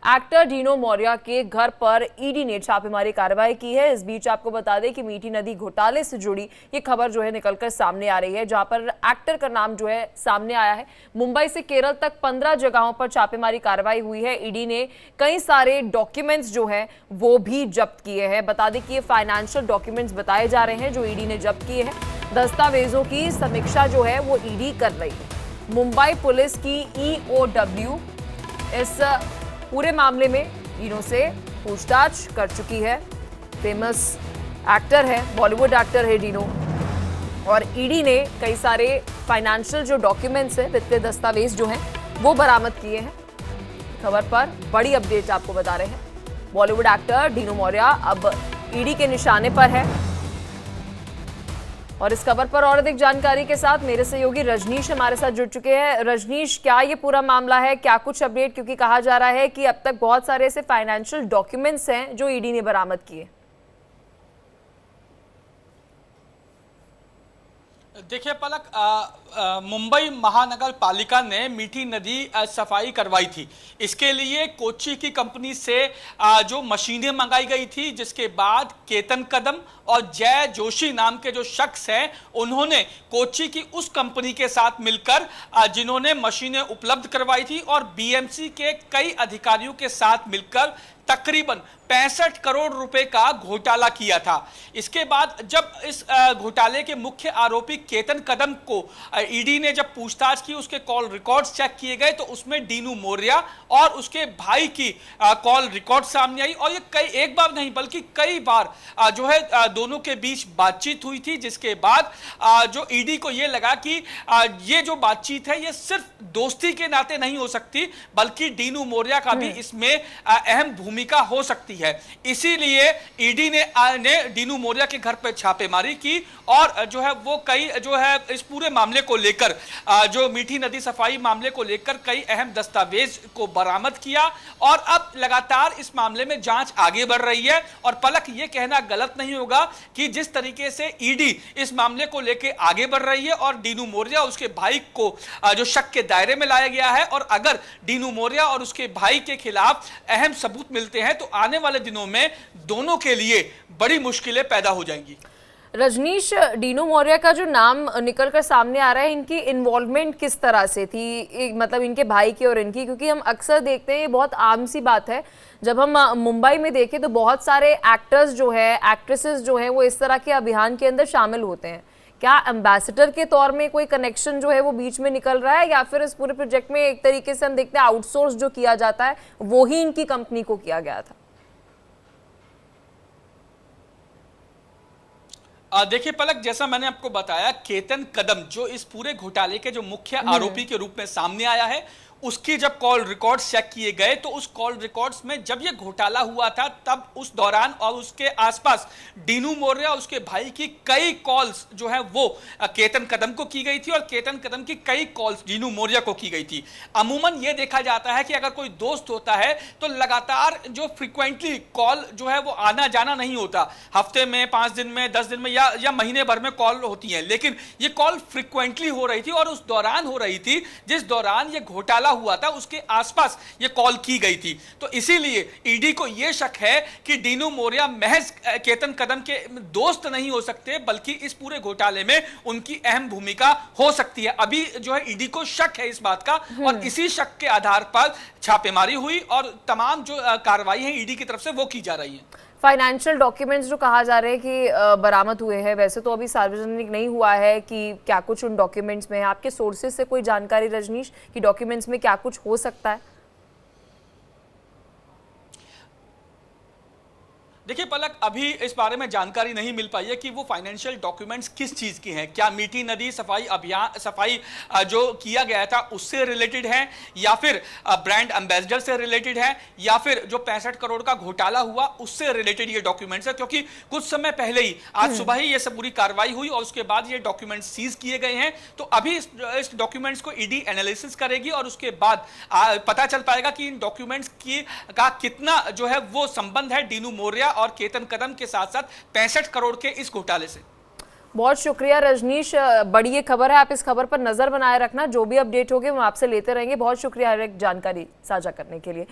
Actor Dino Maurya के घर पर ईडी ने छापेमारी कार्रवाई की है। इस बीच आपको बता दें कि मीठी नदी घोटाले से जुड़ी ये खबर जो है निकलकर सामने आ रही है, जहां पर एक्टर का नाम जो है सामने आया है। मुंबई से केरल तक 15 जगहों पर छापेमारी कार्रवाई हुई है। ईडी ने कई सारे डॉक्यूमेंट्स जो है वो भी जब्त किए हैं। बता दें कि ये फाइनेंशियल डॉक्यूमेंट्स बताए जा रहे हैं जो ईडी ने जब्त किए हैं। दस्तावेजों की समीक्षा जो है वो ईडी कर रही है। मुंबई पुलिस की EOW इस पूरे मामले में डीनो से पूछताछ कर चुकी है। फेमस एक्टर है, बॉलीवुड एक्टर है डीनो, और ईडी ने कई सारे फाइनेंशियल जो डॉक्यूमेंट्स है, वित्तीय दस्तावेज जो हैं वो बरामद किए हैं। खबर पर बड़ी अपडेट आपको बता रहे हैं। बॉलीवुड एक्टर डीनो मौर्या अब ईडी के निशाने पर है। और इस खबर पर और अधिक जानकारी के साथ मेरे सहयोगी रजनीश हमारे साथ जुड़ चुके हैं। रजनीश, क्या ये पूरा मामला है, क्या कुछ अपडेट, क्योंकि कहा जा रहा है कि अब तक बहुत सारे ऐसे फाइनेंशियल डॉक्यूमेंट्स हैं जो ईडी ने बरामद किए। देखिए पलक, मुंबई महानगर पालिका ने मीठी नदी सफाई करवाई थी। इसके लिए कोच्चि की कंपनी से जो मशीनें मंगाई गई थी, जिसके बाद केतन कदम और जय जोशी नाम के जो शख्स हैं उन्होंने कोच्चि की उस कंपनी के साथ मिलकर जिन्होंने मशीनें उपलब्ध करवाई थी और BMC के कई अधिकारियों के साथ मिलकर तकरीबन 65 करोड़ रुपए का घोटाला किया था। इसके बाद जब इस घोटाले के मुख्य आरोपी केतन कदम को ईडी ने जब पूछताछ की, उसके कॉल रिकॉर्ड्स चेक किए गए तो उसमें डीनू मौर्या और उसके भाई की कॉल रिकॉर्ड सामने आई। और ये एक बार नहीं बल्कि कई बार जो है दोनों के बीच बातचीत हुई थी, जिसके बाद जो ईडी को ये लगा कि ये जो बातचीत है ये सिर्फ दोस्ती के नाते नहीं हो सकती, बल्कि डीनू मौर्या का भी इसमें अहम भूमिका हो सकती है। इसीलिए ईडी ने डीनू मौर्या के घर पर छापेमारी की और जो है वो कई जो है इस पूरे मामले को लेकर जो मीठी नदी सफाई मामले को लेकर कई अहम दस्तावेज को बरामद किया। और अब लगातार इस मामले में जांच आगे बढ़ रही है। और पलक, ये कहना गलत नहीं होगा कि जिस तरीके से ईडी इस मामले को लेकर आगे बढ़ रही है और डीनू मौर्या और उसके भाई को जो शक के दायरे में लाया गया है, और अगर डीनू मौर्या और उसके भाई के खिलाफ अहम सबूत मिलते हैं तो आने वाले दिनों में दोनों के लिए बड़ी मुश्किलें पैदा हो जाएंगी। रजनीश, डीनो मौर्या का जो नाम निकलकर सामने आ रहा है, इनकी इन्वॉल्वमेंट किस तरह से थी, मतलब इनके भाई की और इनकी? क्योंकि हम अक्सर देखते हैं, ये बहुत आम सी बात है, जब हम मुंबई में देखें तो बहुत सारे एक्टर्स जो है, एक्ट्रेसेस जो है, वो इस तरह के अभियान के अंदर शामिल होते हैं। क्या एम्बेसडर के तौर में कोई कनेक्शन जो है वो बीच में निकल रहा है, या फिर इस पूरे प्रोजेक्ट में एक तरीके से हम देखते हैं आउटसोर्स जो किया जाता है वो ही इनकी कंपनी को किया गया था? देखिए पलक, जैसा मैंने आपको बताया, केतन कदम जो इस पूरे घोटाले के जो मुख्य आरोपी के रूप में सामने आया है, उसकी जब कॉल रिकॉर्ड्स चेक किए गए तो उस कॉल रिकॉर्ड्स में जब ये घोटाला हुआ था तब उस दौरान और उसके आसपास डीनू मौर्या और उसके भाई की कई कॉल्स जो है वो केतन कदम को की गई थी और केतन कदम की कई कॉल्स डीनू मौर्या को की गई थी। अमूमन ये देखा जाता है कि अगर कोई दोस्त होता है तो लगातार जो फ्रिक्वेंटली कॉल जो है वो आना जाना नहीं होता, हफ्ते में 5 दिन में 10 दिन में या महीने भर में कॉल होती है, लेकिन ये कॉल फ्रिक्वेंटली हो रही थी और उस दौरान हो रही थी जिस दौरान ये घोटाला हुआ था, उसके आसपास ये कॉल की गई थी। तो इसीलिए ईडी को यह शक है कि डीनू मौर्या महज केतन कदम के दोस्त नहीं हो सकते, बल्कि इस पूरे घोटाले में उनकी अहम भूमिका हो सकती है। अभी जो है ईडी को शक है इस बात का, और इसी शक के आधार पर छापेमारी हुई और तमाम जो कार्रवाई है ईडी की तरफ से वो की जा रही है। फाइनेंशियल डॉक्यूमेंट्स जो कहा जा रहा है कि बरामद हुए हैं, वैसे तो अभी सार्वजनिक नहीं हुआ है कि क्या कुछ उन डॉक्यूमेंट्स में है। आपके सोर्सेज से कोई जानकारी रजनीश कि डॉक्यूमेंट्स में क्या कुछ हो सकता है? देखिए पलक, अभी इस बारे में जानकारी नहीं मिल पाई है कि वो फाइनेंशियल डॉक्यूमेंट्स किस चीज़ की हैं। क्या मीठी नदी सफाई अभियान जो किया गया था उससे रिलेटेड है, या फिर ब्रांड एम्बेसडर से रिलेटेड है, या फिर जो 65 करोड़ का घोटाला हुआ उससे रिलेटेड ये डॉक्यूमेंट्स है। क्योंकि कुछ समय पहले ही, आज सुबह ही ये सब पूरी कार्रवाई हुई और उसके बाद ये डॉक्यूमेंट्स सीज किए गए हैं। तो अभी इस डॉक्यूमेंट्स को ईडी एनालिसिस करेगी और उसके बाद पता चल पाएगा कि इन डॉक्यूमेंट्स का कितना जो है वो संबंध है डीनू मौर्या और केतन कदम के साथ साथ 65 करोड़ के इस घोटाले से। बहुत शुक्रिया रजनीश, बड़ी ये खबर है, आप इस खबर पर नजर बनाए रखना, जो भी अपडेट होगी हम आपसे लेते रहेंगे। बहुत शुक्रिया हर एक जानकारी साझा करने के लिए।